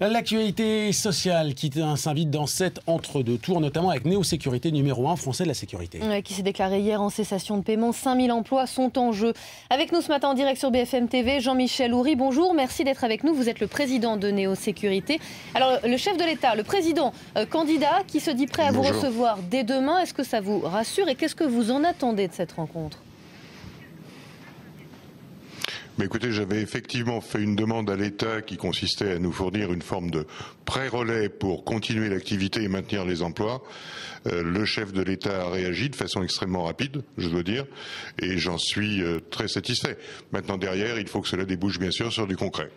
L'actualité sociale qui s'invite dans cet entre-deux tours, notamment avec Néo Sécurité, numéro 1 français de la sécurité. Qui s'est déclaré hier en cessation de paiement. 5000 emplois sont en jeu. Avec nous ce matin en direct sur BFM TV, Jean-Michel Houry. Bonjour, merci d'être avec nous. Vous êtes le président de Néo Sécurité. Alors, le chef de l'État, le président candidat qui se dit prêt à vous recevoir dès demain. Est-ce que ça vous rassure et qu'est-ce que vous en attendez de cette rencontre ? Mais écoutez, j'avais effectivement fait une demande à l'État qui consistait à nous fournir une forme de pré-relais pour continuer l'activité et maintenir les emplois. Le chef de l'État a réagi de façon extrêmement rapide, je dois dire, et j'en suis très satisfait. Maintenant, derrière, il faut que cela débouche bien sûr sur du concret.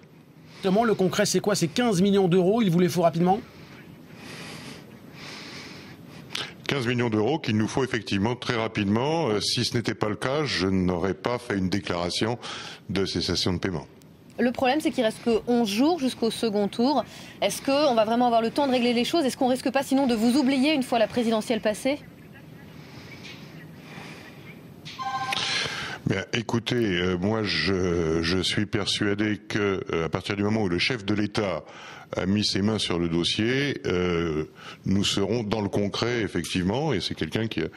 Justement, le concret, c'est quoi? C'est 15 millions d'euros, il vous les faut rapidement? 15 millions d'euros qu'il nous faut effectivement très rapidement. Si ce n'était pas le cas, je n'aurais pas fait une déclaration de cessation de paiement. Le problème, c'est qu'il reste que 11 jours jusqu'au second tour. Est-ce qu'on va vraiment avoir le temps de régler les choses? Est-ce qu'on risque pas sinon de vous oublier une fois la présidentielle passée? Bien, écoutez, moi je suis persuadé que à partir du moment où le chef de l'État a mis ses mains sur le dossier, nous serons dans le concret effectivement, et c'est quelqu'un qui a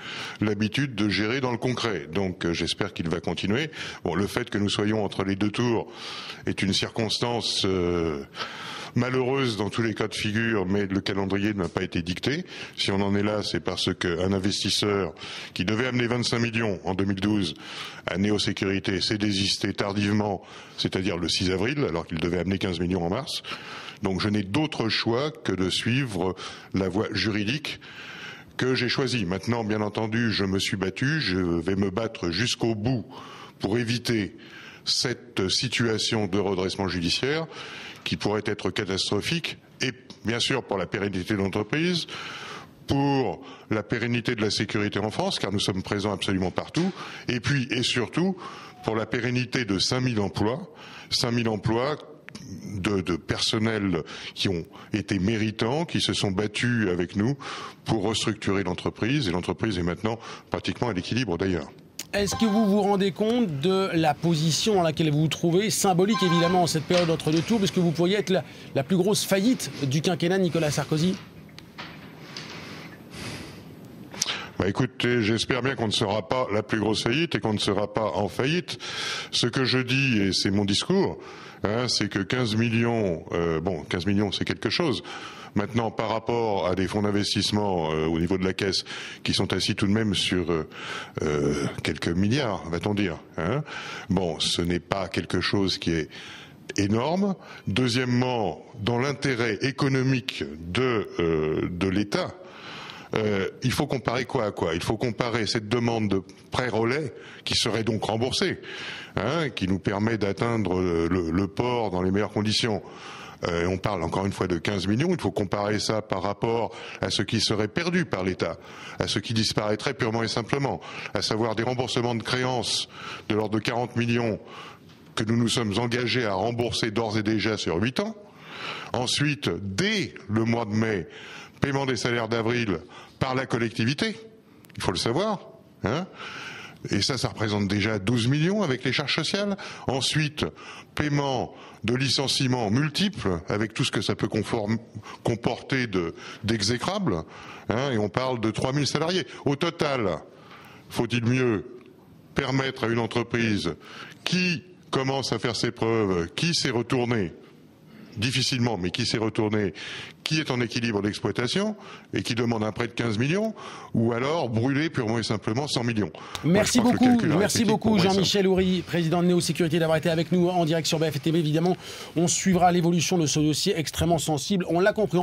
l'habitude de gérer dans le concret. Donc j'espère qu'il va continuer. Bon, le fait que nous soyons entre les deux tours est une circonstance malheureuse dans tous les cas de figure, mais le calendrier n'a pas été dicté. Si on en est là, c'est parce qu'un investisseur qui devait amener 25 millions en 2012 à Néo Sécurité s'est désisté tardivement, c'est-à-dire le 6 avril, alors qu'il devait amener 15 millions en mars. Donc je n'ai d'autre choix que de suivre la voie juridique que j'ai choisie. Maintenant, bien entendu, je me suis battu, je vais me battre jusqu'au bout pour éviter cette situation de redressement judiciaire qui pourrait être catastrophique, et bien sûr pour la pérennité de l'entreprise, pour la pérennité de la sécurité en France, car nous sommes présents absolument partout, et puis et surtout pour la pérennité de 5000 emplois, 5000 emplois de personnel qui ont été méritants, qui se sont battus avec nous pour restructurer l'entreprise, et l'entreprise est maintenant pratiquement à l'équilibre d'ailleurs. Est-ce que vous vous rendez compte de la position dans laquelle vous vous trouvez, symbolique évidemment en cette période entre deux tours, puisque vous pourriez être la plus grosse faillite du quinquennat de Nicolas Sarkozy? Bah écoutez, j'espère bien qu'on ne sera pas la plus grosse faillite et qu'on ne sera pas en faillite. Ce que je dis, et c'est mon discours, c'est que 15 millions, 15 millions c'est quelque chose. Maintenant, par rapport à des fonds d'investissement au niveau de la caisse qui sont assis tout de même sur quelques milliards, va-t-on dire, bon, ce n'est pas quelque chose qui est énorme. Deuxièmement, dans l'intérêt économique de l'État, il faut comparer quoi à quoi? Il faut comparer cette demande de pré-relais qui serait donc remboursée, qui nous permet d'atteindre le port dans les meilleures conditions. On parle encore une fois de 15 millions, il faut comparer ça par rapport à ce qui serait perdu par l'État, à ce qui disparaîtrait purement et simplement, à savoir des remboursements de créances de l'ordre de 40 millions que nous nous sommes engagés à rembourser d'ores et déjà sur 8 ans. Ensuite, dès le mois de mai, paiement des salaires d'avril par la collectivité, il faut le savoir, et ça représente déjà 12 millions avec les charges sociales. Ensuite, paiement de licenciements multiples avec tout ce que ça peut comporter d'exécrables, et on parle de 3000 salariés. Au total, faut-il mieux permettre à une entreprise qui commence à faire ses preuves, qui s'est retournée difficilement, mais qui s'est retourné, qui est en équilibre d'exploitation et qui demande un prêt de 15 millions, ou alors brûler purement et simplement 100 millions. Merci beaucoup Jean-Michel Houry, président de Néo Sécurité, d'avoir été avec nous en direct sur BFM TV. Évidemment, on suivra l'évolution de ce dossier extrêmement sensible. On l'a compris.